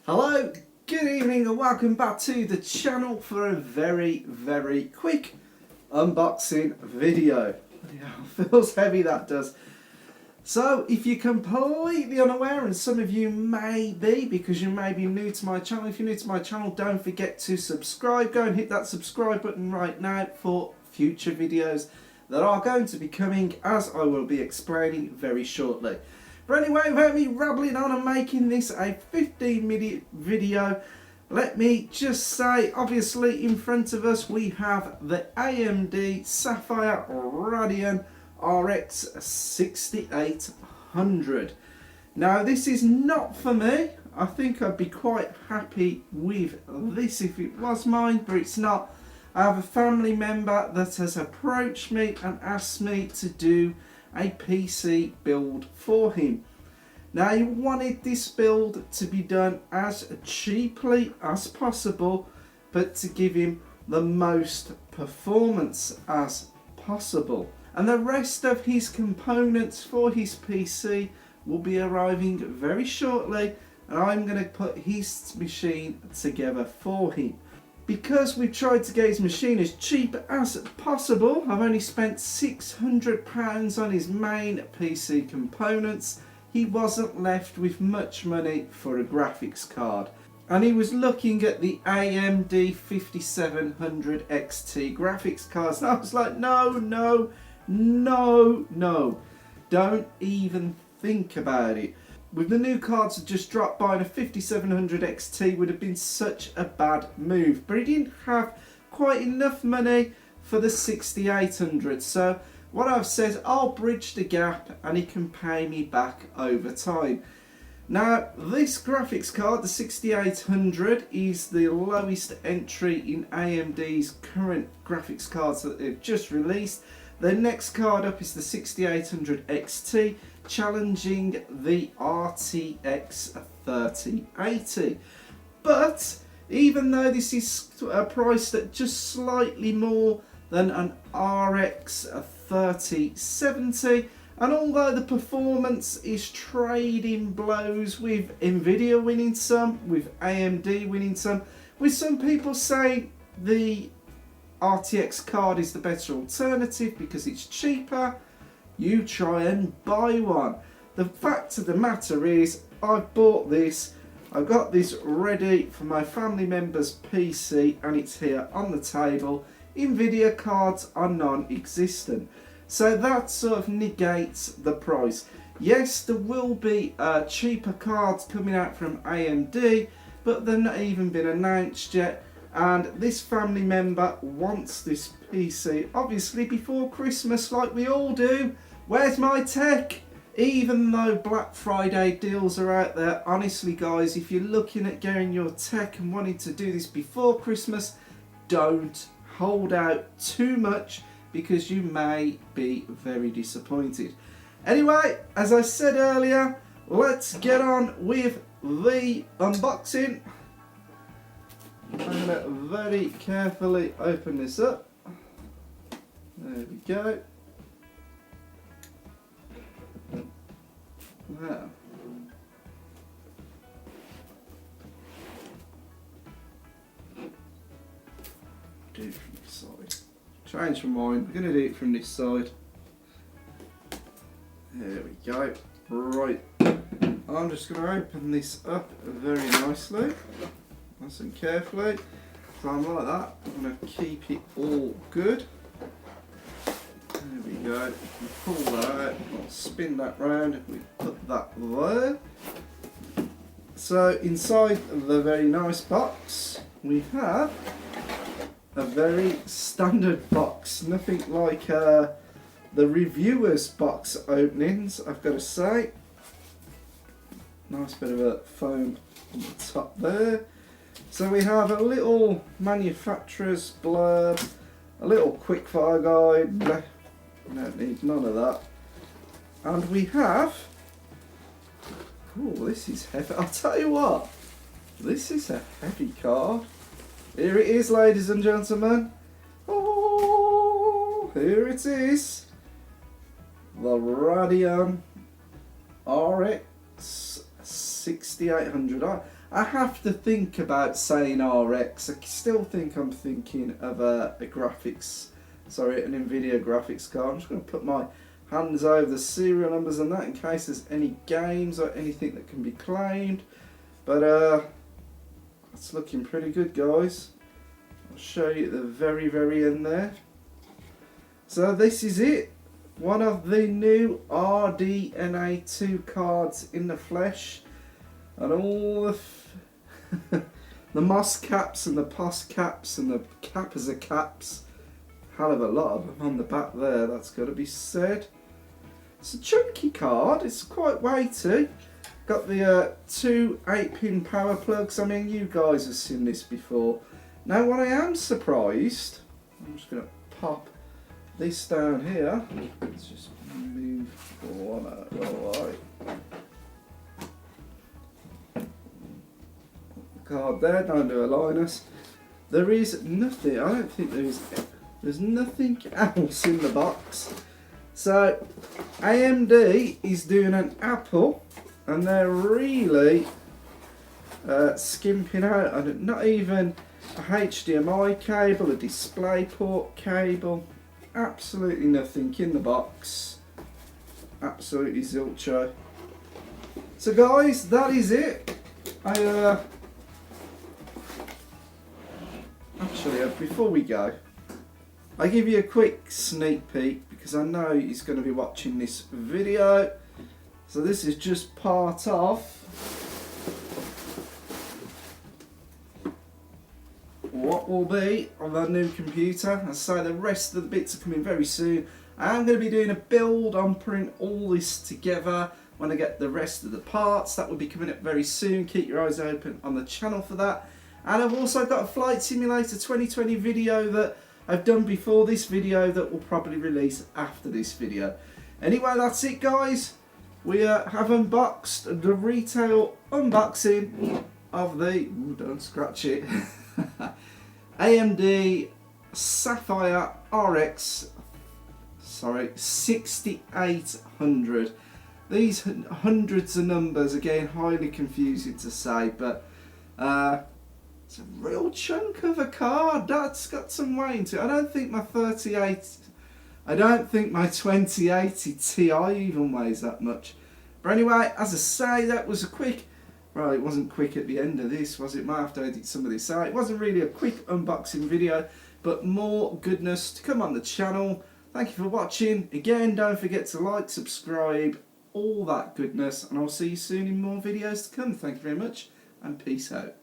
Hello, good evening and welcome back to the channel for a very quick unboxing video. Yeah, feels heavy, that does. So if you're completely unaware, and some of you may be because you may be new to my channel, if you're new to my channel, don't forget to subscribe. Go and hit that subscribe button right now for future videos that are going to be coming, as I will be explaining very shortly. But anyway, without me rambling on and making this a 15-minute video, let me just say, obviously in front of us we have the AMD Sapphire RX 6800. Now this is not for me. I think I'd be quite happy with this if it was mine, but it's not. I have a family member that has approached me and asked me to do a PC build for him. Now he wanted this build to be done as cheaply as possible, but to give him the most performance as possible. And the rest of his components for his PC will be arriving very shortly, and I'm going to put his machine together for him. Because we've tried to get his machine as cheap as possible, I've only spent £600 on his main PC components. He wasn't left with much money for a graphics card. And he was looking at the AMD 5700 XT graphics cards. And I was like, no, don't even think about it. With the new cards that just dropped by, and a 5700 XT would have been such a bad move. But he didn't have quite enough money for the 6800. So what I've said, I'll bridge the gap and he can pay me back over time. Now this graphics card, the 6800, is the lowest entry in AMD's current graphics cards that they've just released. The next card up is the 6800 XT, challenging the RTX 3080. But even though this is priced at just slightly more than an RX 3070, and although the performance is trading blows with Nvidia winning some, with AMD winning some, with some people saying the RTX card is the better alternative because it's cheaper, you try and buy one. The fact of the matter is, I've bought this, I've got this ready for my family member's PC, and it's here on the table. Nvidia cards are non-existent, so that sort of negates the price. Yes, there will be cheaper cards coming out from AMD, but they've not even been announced yet. And this family member wants this PC obviously before Christmas, like we all do. Where's my tech? Even though Black Friday deals are out there, honestly guys, if you're looking at getting your tech and wanting to do this before Christmas, don't hold out too much because you may be very disappointed. Anyway, as I said earlier, let's get on with the unboxing. I'm going to very carefully open this up. There we go. Now, do it from this side. Change my mind, we're going to do it from this side. There we go. Right, I'm just going to open this up very nicely. Nice and carefully. So I'm like that. I'm going to keep it all good. There we go. Pull that out. I'll spin that round. We put that there. So inside the very nice box, we have a very standard box. Nothing like the reviewer's box openings, I've got to say. Nice bit of a foam on the top there. So we have a little manufacturer's blurb, a little quickfire guide, don't need none of that. And we have, oh, this is heavy. I'll tell you what, this is a heavy card. Here it is, ladies and gentlemen. Oh, here it is. The Radeon RX 6800. I have to think about saying RX. I still think I'm thinking of an NVIDIA graphics card. I'm just going to put my hands over the serial numbers on that in case there's any games or anything that can be claimed. But it's looking pretty good, guys. I'll show you at the very, very end there. So this is it. One of the new RDNA2 cards in the flesh. And all the MOS caps and the POS caps and the Kappa caps. Hell of a lot of them on the back there, that's got to be said. It's a chunky card, it's quite weighty. Got the two 8-pin power plugs. I mean, you guys have seen this before. Now what I am surprised, I'm just going to pop this down here. Let's just move one out of the way. Card there, don't do a Linus. There is nothing, I don't think there's nothing else in the box. So AMD is doing an Apple and they're really skimping out on it. Not even a HDMI cable, a DisplayPort cable, absolutely nothing in the box. Absolutely zilcho. So guys, that is it. Actually, before we go, I give you a quick sneak peek because I know he's going to be watching this video. So this is just part of what will be on the new computer. I say the rest of the bits are coming very soon. I am going to be doing a build on putting all this together when I get the rest of the parts. That will be coming up very soon. Keep your eyes open on the channel for that. And I've also got a Flight Simulator 2020 video that I've done before this video that will probably release after this video. Anyway, that's it, guys. We have unboxed the retail unboxing of the, don't scratch it, AMD Sapphire RX, 6800. These hundreds of numbers, again, highly confusing to say, but it's a real chunk of a card. That's got some weight into it. I don't think my 2080 Ti even weighs that much. But anyway, as I say, that was a quick, well, it wasn't quick at the end of this, was it? Might have to edit some of this out. It wasn't really a quick unboxing video, but more goodness to come on the channel. Thank you for watching. Again, don't forget to like, subscribe, all that goodness, and I'll see you soon in more videos to come. Thank you very much, and peace out.